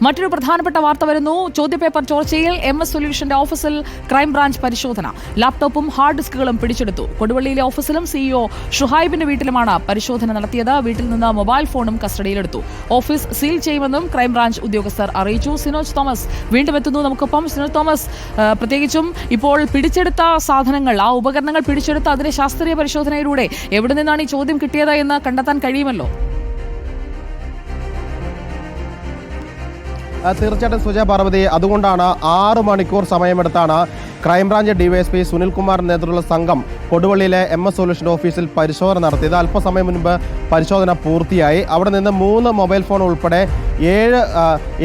മറ്റൊരു പ്രധാനപ്പെട്ട വാർത്ത വരുന്നു. ചോദ്യപേപ്പർ ചോർച്ചയിൽ MS സൊല്യൂഷന്റെ ഓഫീസിൽ ക്രൈംബ്രാഞ്ച് പരിശോധന. ലാപ്ടോപ്പും ഹാർഡ് ഡിസ്കുകളും പിടിച്ചെടുത്തു. കൊടുവള്ളിയിലെ ഓഫീസിലും CEO ഷുഹൈബിന്റെ വീട്ടിലുമാണ് പരിശോധന നടത്തിയത്. വീട്ടിൽ നിന്ന് മൊബൈൽ ഫോണും കസ്റ്റഡിയിലെടുത്തു. ഓഫീസ് സീൽ ചെയ്യുമെന്നും ക്രൈംബ്രാഞ്ച് ഉദ്യോഗസ്ഥർ അറിയിച്ചു. സിനോജ് തോമസ് വീണ്ടും എത്തുന്നു നമുക്കൊപ്പം. സിനോജ് തോമസ്, പ്രത്യേകിച്ചും ഇപ്പോൾ പിടിച്ചെടുത്ത സാധനങ്ങൾ, ആ ഉപകരണങ്ങൾ പിടിച്ചെടുത്ത അതിന്റെ ശാസ്ത്രീയ പരിശോധനയിലൂടെ എവിടെ നിന്നാണ് ഈ ചോദ്യം കിട്ടിയത് എന്ന് കണ്ടെത്താൻ കഴിയുമല്ലോ? തീർച്ചയായിട്ടും സുജ പാർവതി, അതുകൊണ്ടാണ് 6 മണിക്കൂർ സമയമെടുത്താണ് ക്രൈംബ്രാഞ്ച് DYSP സുനിൽകുമാറിന്റെ നേതൃത്വത്തിലുള്ള സംഘം കൊടുവള്ളിയിലെ MS സൊല്യൂഷന്റെ ഓഫീസിൽ പരിശോധന നടത്തിയത്. അല്പസമയം മുൻപ് പരിശോധന പൂർത്തിയായി. അവിടെ നിന്ന് 3 മൊബൈൽ ഫോൺ ഉൾപ്പെടെ 7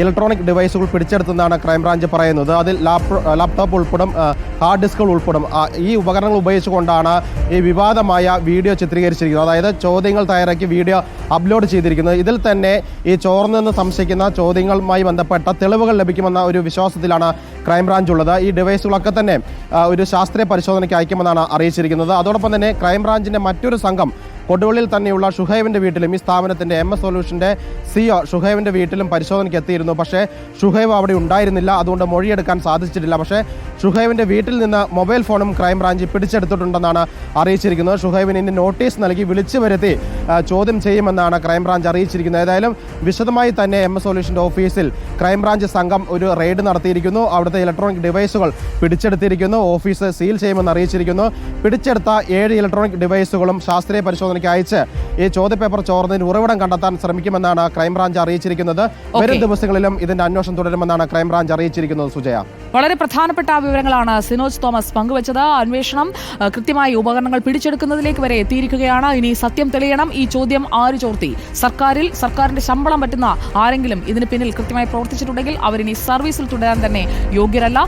ഇലക്ട്രോണിക് ഡിവൈസുകൾ പിടിച്ചെടുത്തെന്നാണ് ക്രൈംബ്രാഞ്ച് പറയുന്നത്. അതിൽ ലാപ്ടോപ്പ് ഉൾപ്പെടും, ഹാർഡ് ഡിസ്കുകൾ ഉൾപ്പെടും. ഈ ഉപകരണങ്ങൾ ഉപയോഗിച്ചുകൊണ്ടാണ് ഈ വിവാദമായ വീഡിയോ ചിത്രീകരിച്ചിരിക്കുന്നത്. അതായത് ചോദ്യങ്ങൾ തയ്യാറാക്കി വീഡിയോ അപ്ലോഡ് ചെയ്തിരിക്കുന്നത്. ഇതിൽ തന്നെ ഈ ചോർന്നെന്ന് സംശയിക്കുന്ന ചോദ്യങ്ങളുമായി ബന്ധപ്പെട്ട തെളിവുകൾ ലഭിക്കുമെന്ന ഒരു വിശ്വാസത്തിലാണ് ക്രൈംബ്രാഞ്ച് ഉള്ളത്. ഈ ഡിവൈസുകളൊക്കെ തന്നെ ഒരു ശാസ്ത്രീയ പരിശോധനയ്ക്ക് അയക്കുമെന്നാണ് അറിയിച്ചിരിക്കുന്നത്. അതോടൊപ്പം തന്നെ ക്രൈംബ്രാഞ്ചിന്റെ മറ്റൊരു സംഘം കൊടുവള്ളിയിൽ തന്നെയുള്ള ഷുഹൈബിന്റെ വീട്ടിലും ഈ സ്ഥാപനത്തിന്റെ MS സൊല്യൂഷന്റെ CEO ഷുഹൈബിന്റെ വീട്ടിലും പരിശോധനയ്ക്ക് എത്തിയിരുന്നു. പക്ഷേ ഷുഹൈബ് അവിടെ ഉണ്ടായിരുന്നില്ല. അതുകൊണ്ട് മൊഴിയെടുക്കാൻ സാധിച്ചിട്ടില്ല. പക്ഷേ ഷുഹൈബിന്റെ വീട്ടിൽ നിന്ന് മൊബൈൽ ഫോണും ക്രൈംബ്രാഞ്ച് പിടിച്ചെടുത്തിട്ടുണ്ടെന്നാണ് അറിയിച്ചിരിക്കുന്നത്. ഷുഹൈബിന് ഇനി നോട്ടീസ് നൽകി വിളിച്ചു വരുത്തി ചോദ്യം ചെയ്യുമെന്നാണ് ക്രൈംബ്രാഞ്ച് അറിയിച്ചിരിക്കുന്നത്. ഏതായാലും വിശദമായി തന്നെ MS സൊല്യൂഷന്റെ ഓഫീസിൽ ക്രൈംബ്രാഞ്ച് സംഘം ഒരു റെയ്ഡ് നടത്തിയിരിക്കുന്നു. അവിടുത്തെ ഇലക്ട്രോണിക് ഡിവൈസുകൾ പിടിച്ചെടുത്തിരിക്കുന്നു. ഓഫീസ് സീൽ ചെയ്യുമെന്ന് അറിയിച്ചിരിക്കുന്നു. പിടിച്ചെടുത്ത 7 ഇലക്ട്രോണിക് ഡിവൈസുകളും ശാസ്ത്രീയ പരിശോധനയ്ക്ക് അയച്ച് ഈ ചോദ്യപേപ്പർ ചോർന്നതിന് ഉറവിടം കണ്ടെത്താൻ ശ്രമിക്കുമെന്നാണ് ക്രൈംബ്രാഞ്ച് അറിയിച്ചിരിക്കുന്നത്. വരും ദിവസങ്ങളിലും ഇതിന്റെ അന്വേഷണം തുടരുമെന്നാണ് ക്രൈംബ്രാഞ്ച് അറിയിച്ചിരിക്കുന്നത്. സുജയ, വളരെ പ്രധാനപ്പെട്ട വിവരങ്ങളാണ് സിനോജ് തോമസ് പങ്കുവച്ചത്. അന്വേഷണം കൃത്യമായി ഉപകരണങ്ങൾ പിടിച്ചെടുക്കുന്നതിലേക്ക് വരെ എത്തിയിരിക്കുകയാണ്. ഇനി സത്യം തെളിയണം. ഈ ചോദ്യം ആര് ചോർത്തി? സർക്കാരിന്റെ ശമ്പളം പറ്റുന്ന ആരെങ്കിലും ഇതിന് പിന്നിൽ കൃത്യമായി പ്രവർത്തിച്ചിട്ടുണ്ടെങ്കിൽ അവരിനി സർവീസിൽ തുടരാൻ തന്നെ യോഗ്യരല്ല.